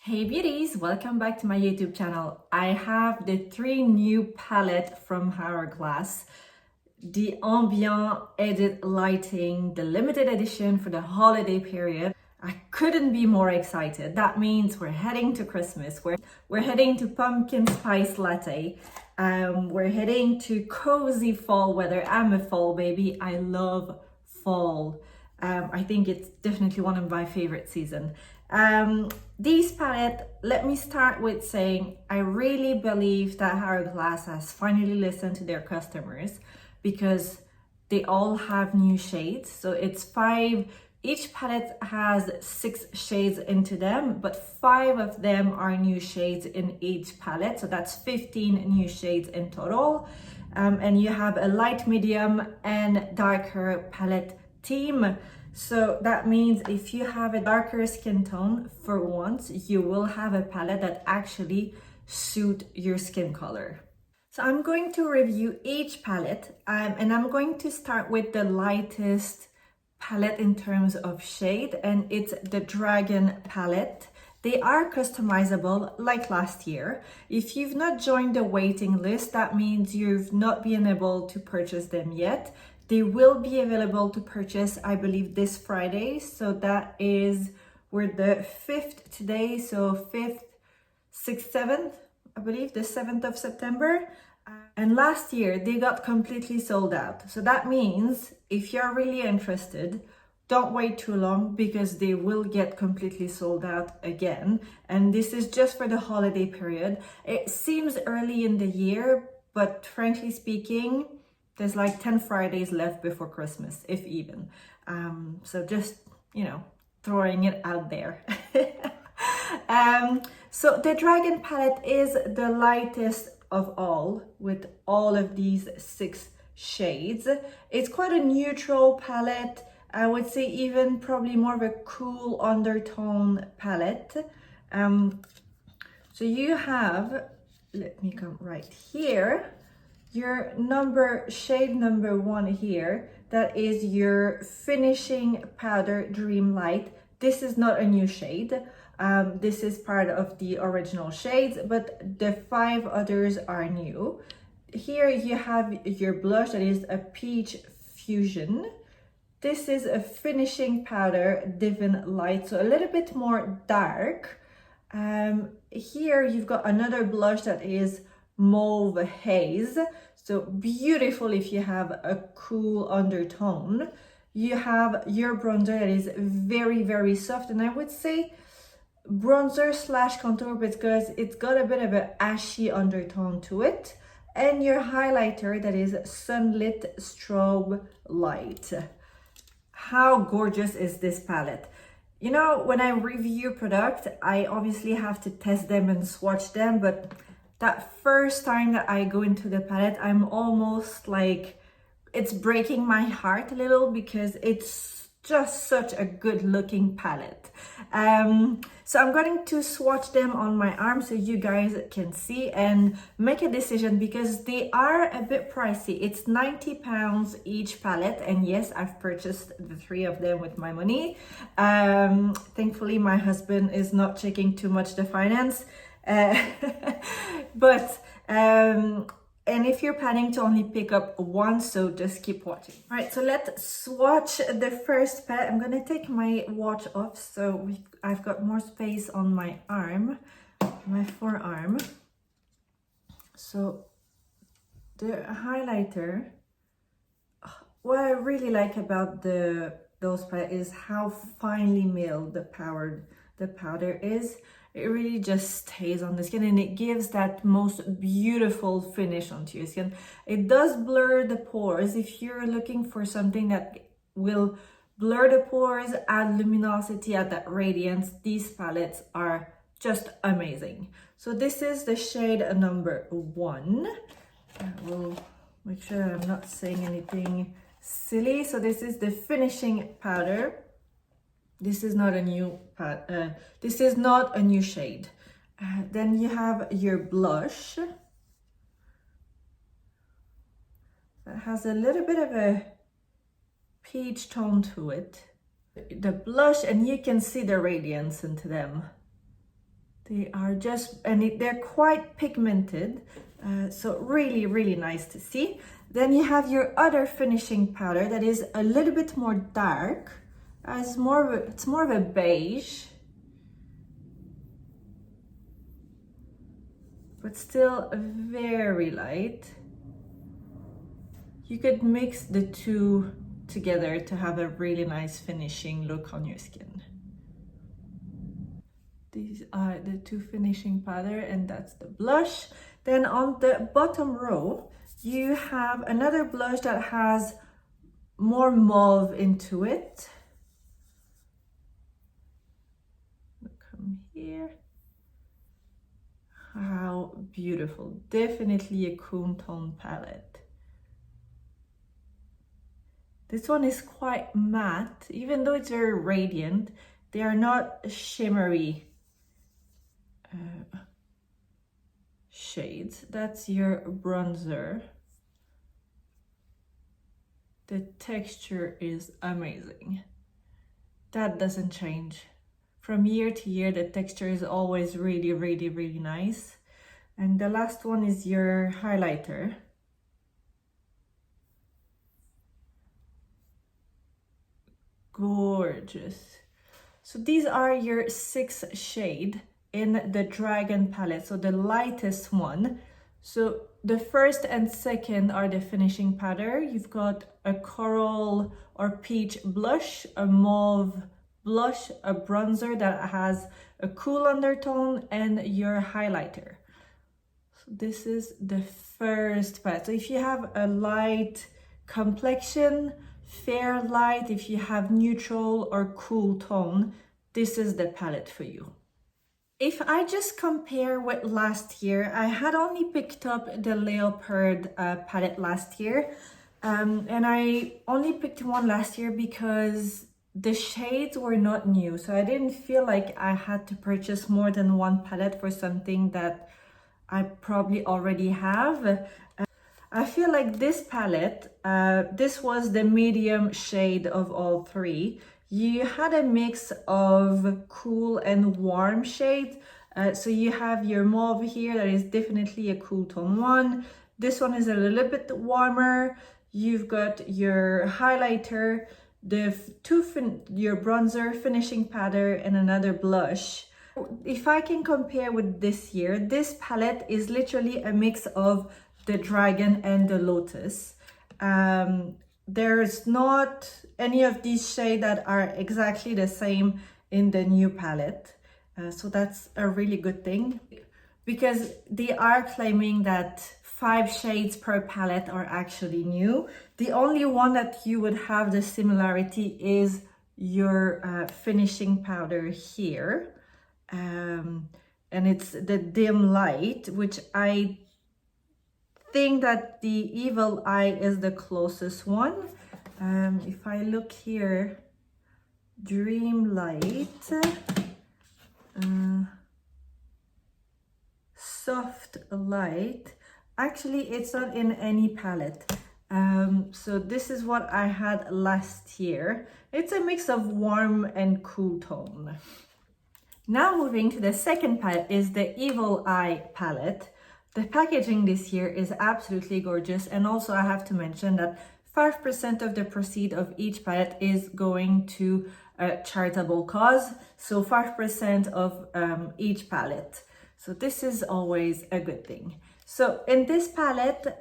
Hey beauties, welcome back to my YouTube channel. I have the 3 new palette from Hourglass, the Ambient Edit Lighting, the limited edition for the holiday period. I couldn't be more excited. That means we're heading to Christmas. We're heading to pumpkin spice latte. We're heading to cozy fall weather. I'm a fall baby. I love fall. I think it's definitely one of my favorite seasons. These palette, let me start with saying I really believe that Hourglass has finally listened to their customers because they all have new shades. So it's 5, each palette has 6 shades into them, but 5 of them are new shades in each palette. So that's 15 new shades in total. And you have a light, medium and darker palette theme. So that means if you have a darker skin tone, for once, you will have a palette that actually suits your skin color. So I'm going to review each palette and I'm going to start with the lightest palette in terms of shade, and it's the Dragon palette. They are customizable like last year. If you've not joined the waiting list, that means you've not been able to purchase them yet. They will be available to purchase, I believe, this Friday. So that is, we're the 5th today. So 5th, 6th, 7th, I believe, the 7th of September. And last year they got completely sold out. So that means if you're really interested, don't wait too long because they will get completely sold out again. And this is just for the holiday period. It seems early in the year, but frankly speaking, there's like 10 Fridays left before Christmas, if even. So just, throwing it out there. So the Dragon palette is the lightest of all with all of these 6 shades. It's quite a neutral palette. I would say even probably more of a cool undertone palette. So you have, let me come right here, your shade number 1 here, that is your finishing powder Dream Light. This is not a new shade. This is part of the original shades, but the 5 others are new. Here you have your blush, that is a Peach Fusion. This is a finishing powder Divine Light, so a little bit more dark. Here you've got another blush that is Mauve Haze, so beautiful if you have a cool undertone. You have your bronzer that is very, very soft, and I would say bronzer / contour because it's got a bit of an ashy undertone to it, and your highlighter that is Sunlit Strobe Light. How gorgeous is this palette? When I review product, I obviously have to test them and swatch them, but that first time that I go into the palette, I'm almost like, it's breaking my heart a little because it's just such a good looking palette. So I'm going to swatch them on my arm so you guys can see and make a decision because they are a bit pricey. It's £90 each palette, and yes, I've purchased the 3 of them with my money. Thankfully my husband is not checking too much the finance. And if you're planning to only pick up 1, so just keep watching. All right, so let's swatch the first palette. I'm gonna take my watch off so I've got more space on my arm, my forearm. So the highlighter, what I really like about those palette is how finely milled the powder is. It really just stays on the skin and it gives that most beautiful finish onto your skin. It does blur the pores. If you're looking for something that will blur the pores, add luminosity, add that radiance, these palettes are just amazing. So this is the shade number 1. I will make sure I'm not saying anything silly. So this is the finishing powder. This is not a new shade. Then you have your blush that has a little bit of a peach tone to it. The blush, and you can see the radiance into them. They are just, and they're quite pigmented, so really, really nice to see. Then you have your other finishing powder that is a little bit more dark, it's more of a beige, but still very light. You could mix the two together to have a really nice finishing look on your skin. These are the two finishing powder, and that's the blush. Then on the bottom row, you have another blush that has more mauve into it. Come here. How beautiful. Definitely a cool tone palette. This one is quite matte, even though it's very radiant. They are not shimmery shades. That's your bronzer. The texture is amazing. That doesn't change. From year to year, the texture is always really, really, really nice. And the last one is your highlighter. Gorgeous. So these are your 6 shade in the Dragon palette, so the lightest one. So the first and second are the finishing powder. You've got a coral or peach blush, a mauve blush, a bronzer that has a cool undertone, and your highlighter. So this is the first palette. So if you have a light complexion, fair light, if you have neutral or cool tone, this is the palette for you. If I just compare with last year, I had only picked up the Leopard palette last year, and I only picked one last year because the shades were not new, so I didn't feel like I had to purchase more than one palette for something that I probably already have. I feel like this palette, this was the medium shade of all three. You had a mix of cool and warm shades. So you have your mauve here, that is definitely a cool tone one. This one is a little bit warmer. You've got your highlighter, your bronzer, finishing powder, and another blush. If I can compare with this year, this palette is literally a mix of the Dragon and the Lotus. There's not any of these shades that are exactly the same in the new palette. So that's a really good thing, because they are claiming that 5 shades per palette are actually new. The only one that you would have the similarity is your finishing powder here. And it's the dim light, which I think that the Evil Eye is the closest one. If I look here, Dream Light, Soft Light, actually it's not in any palette. So this is what I had last year. It's a mix of warm and cool tone. Now moving to the second palette is the Evil Eye palette. The packaging this year is absolutely gorgeous, and also I have to mention that 5% of the proceed of each palette is going to a charitable cause, so 5% of each palette. So this is always a good thing. So in this palette,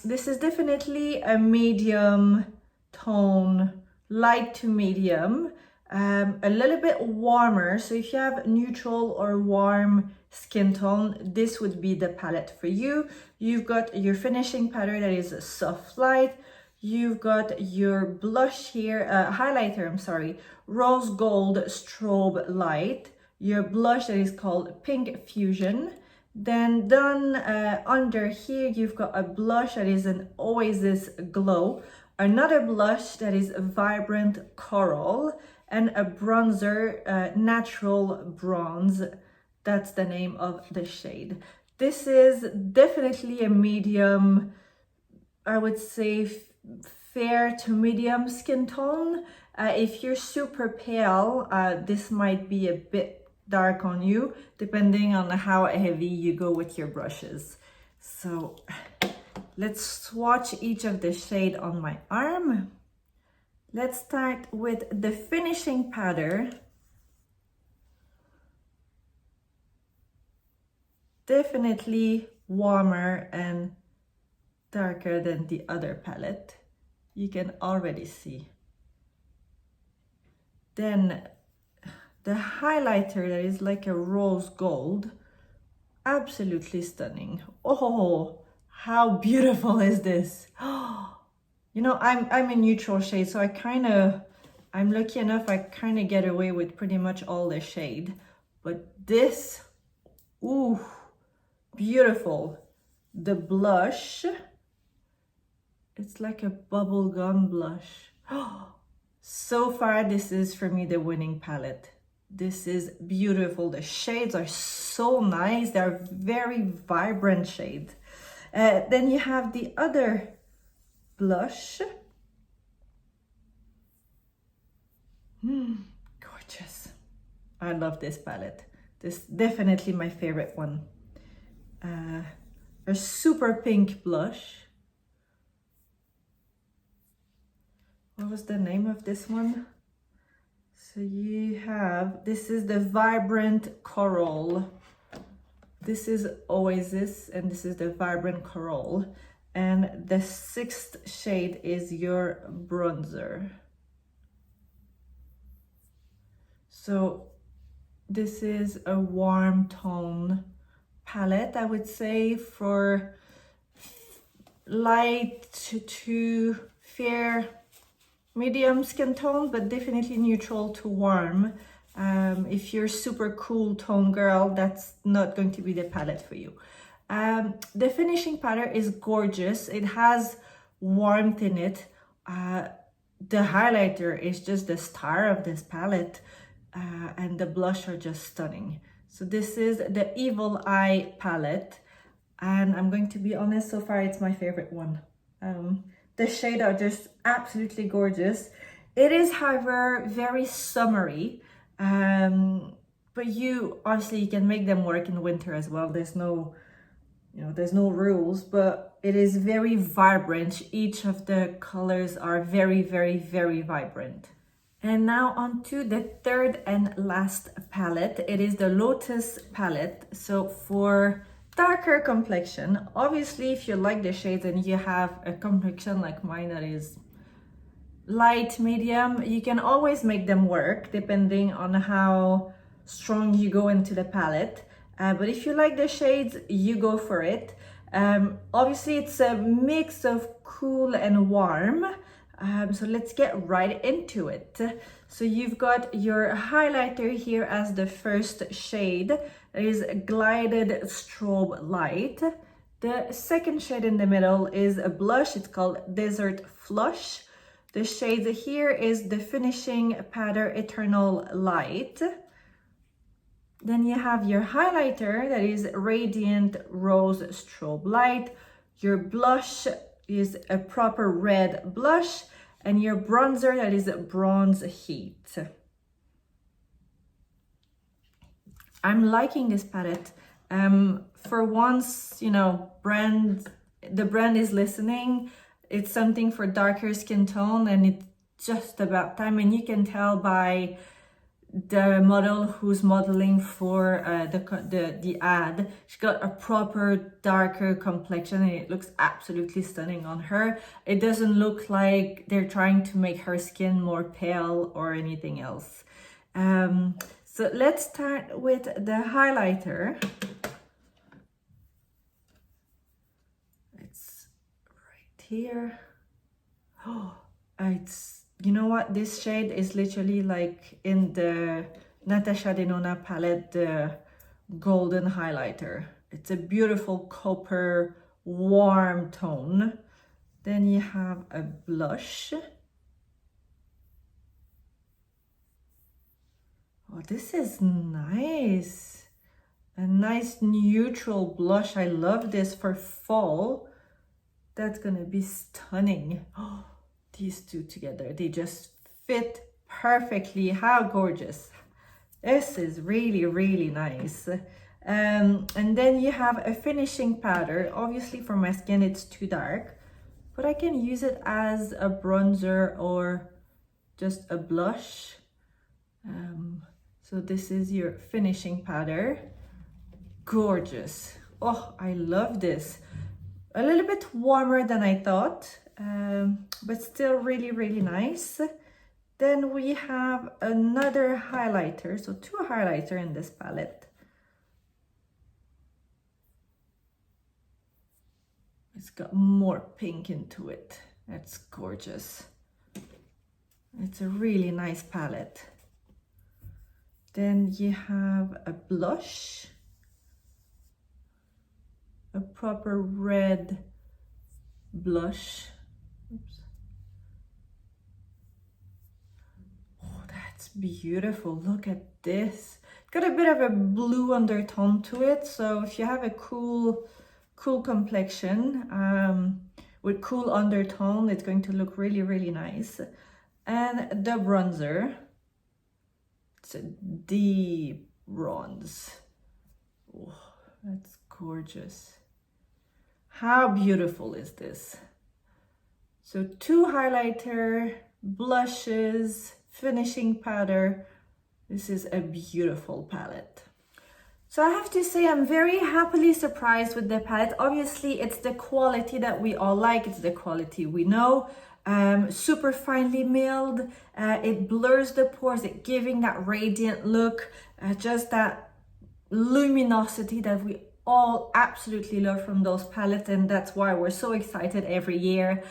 this is definitely a medium tone, light to medium, a little bit warmer. So if you have neutral or warm skin tone, this would be the palette for you. You've got your finishing powder that is a soft light. You've got your blush here, highlighter, I'm sorry, Rose Gold Strobe Light. Your blush that is called Pink Fusion. Then done under here, you've got a blush that is an Oasis Glow. Another blush that is Vibrant Coral. And a bronzer, Natural Bronze. That's the name of the shade. This is definitely a medium, I would say fair to medium skin tone. If you're super pale, this might be a bit dark on you, depending on how heavy you go with your brushes. So let's swatch each of the shade on my arm. Let's start with the finishing powder. Definitely warmer and darker than the other palette. You can already see. Then the highlighter that is like a rose gold, absolutely stunning. Oh, how beautiful is this? You know, I'm a neutral shade, so I'm lucky enough I kind of get away with pretty much all the shade. But this, ooh, beautiful. The blush, it's like a bubblegum blush. So far, this is for me the winning palette. This is beautiful. The shades are so nice. They're very vibrant shades. Then you have the other blush. Gorgeous. I love this palette. This is definitely my favorite one. A super pink blush. What was the name of this one? So you have, this is the Vibrant Coral. This is Oasis, and this is the Vibrant Coral. And the 6th shade is your bronzer. So this is a warm tone palette, I would say, for light to fair, medium skin tone, but definitely neutral to warm. If you're super cool tone girl, that's not going to be the palette for you. The finishing powder is gorgeous. It has warmth in it. The highlighter is just the star of this palette, and the blush are just stunning. So this is the Evil Eye palette, and I'm going to be honest, so far it's my favorite one. The shades are just absolutely gorgeous. It is, however, very summery, but obviously you can make them work in winter as well. There's no rules, but it is very vibrant. Each of the colors are very, very, very vibrant. And now on to the third and last palette. It is the Lotus Palette. So for darker complexion, obviously if you like the shades and you have a complexion like mine that is light, medium, you can always make them work depending on how strong you go into the palette. But if you like the shades, you go for it. Obviously it's a mix of cool and warm. So let's get right into it. So you've got your highlighter here as the first shade. That is Glided Strobe Light. The second shade in the middle is a blush. It's called Desert Flush. The shade here is the finishing powder Eternal Light. Then you have your highlighter that is Radiant Rose Strobe Light. Your blush is a proper red blush, and your bronzer that is Bronze Heat. I'm liking this palette. For once, you know, the brand is listening. It's something for darker skin tone, and it's just about time. And you can tell by the model who's modeling for the ad, she got a proper darker complexion, and it looks absolutely stunning on her. It doesn't look like they're trying to make her skin more pale or anything else. So let's start with the highlighter. It's right here. Oh, you know what? This shade is literally like in the Natasha Denona palette, the golden highlighter. It's a beautiful copper warm tone. Then you have a blush. Oh, this is nice. A nice neutral blush. I love this for fall. That's gonna be stunning. Oh, these two together, they just fit perfectly. How gorgeous. This is really, really nice. And then you have a finishing powder. Obviously for my skin it's too dark, but I can use it as a bronzer or just a blush. So this is your finishing powder. Gorgeous. Oh, I love this. A little bit warmer than I thought, but still really, really nice. Then we have another highlighter, so 2 highlighter in this palette. It's got more pink into it. That's gorgeous. It's a really nice palette. Then you have a blush, a proper red blush. Oops. Oh, that's beautiful. Look at this. It's got a bit of a blue undertone to it. So if you have a cool complexion with cool undertone, it's going to look really, really nice. And the bronzer. It's a deep bronze. Oh, that's gorgeous. How beautiful is this? So 2 highlighter, blushes, finishing powder. This is a beautiful palette. So I have to say I'm very happily surprised with the palette. Obviously it's the quality that we all like, it's the quality we know. Super finely milled, it blurs the pores, it giving that radiant look, just that luminosity that we all absolutely love from those palettes, and that's why we're so excited every year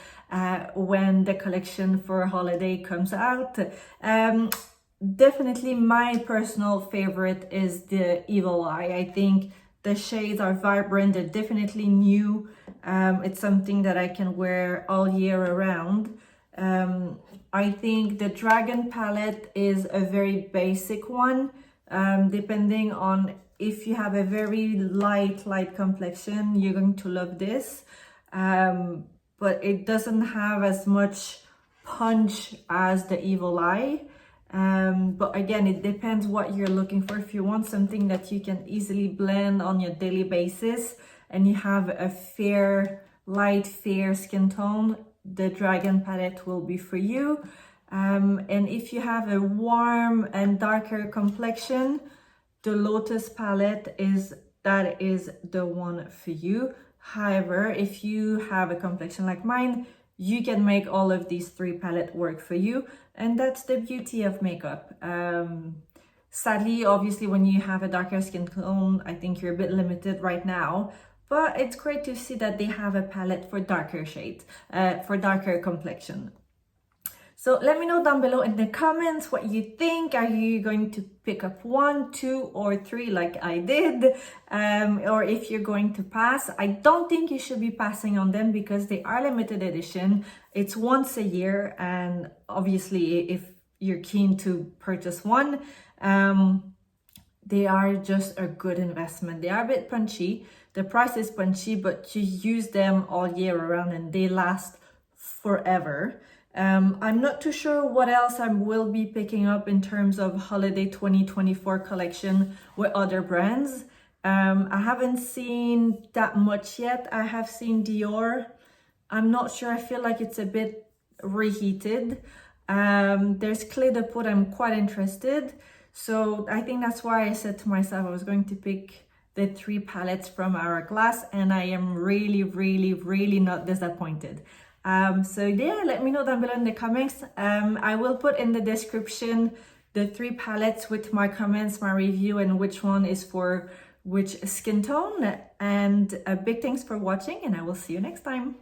when the collection for holiday comes out. Definitely my personal favorite is the Evil Eye. I think the shades are vibrant, they're definitely new. It's something that I can wear all year around. I think the Dragon palette is a very basic one. Depending on if you have a very light complexion, you're going to love this. But it doesn't have as much punch as the Evil Eye. But again, it depends what you're looking for. If you want something that you can easily blend on your daily basis and you have a fair, light, fair skin tone, the Dragon palette will be for you. And if you have a warm and darker complexion, the Lotus palette is the one for you. However, if you have a complexion like mine, you can make all of these 3 palettes work for you. And that's the beauty of makeup. Sadly, obviously, when you have a darker skin tone, I think you're a bit limited right now. But it's great to see that they have a palette for darker shades, for darker complexion. So let me know down below in the comments what you think. Are you going to pick up 1, 2, or 3 like I did? Or if you're going to pass. I don't think you should be passing on them because they are limited edition. It's once a year, and obviously if you're keen to purchase one, they are just a good investment. They are a bit punchy. The price is punchy, but you use them all year around and they last forever. I'm not too sure what else I will be picking up in terms of holiday 2024 collection with other brands. I haven't seen that much yet. I have seen Dior. I'm not sure. I feel like it's a bit reheated. There's Clé de Peau. I'm quite interested. So I think that's why I said to myself I was going to pick the 3 palettes from Hourglass, and I am really, really, really not disappointed. So yeah, let me know down below in the comments. I will put in the description the 3 palettes with my comments, my review, and which one is for which skin tone. And a big thanks for watching, and I will see you next time.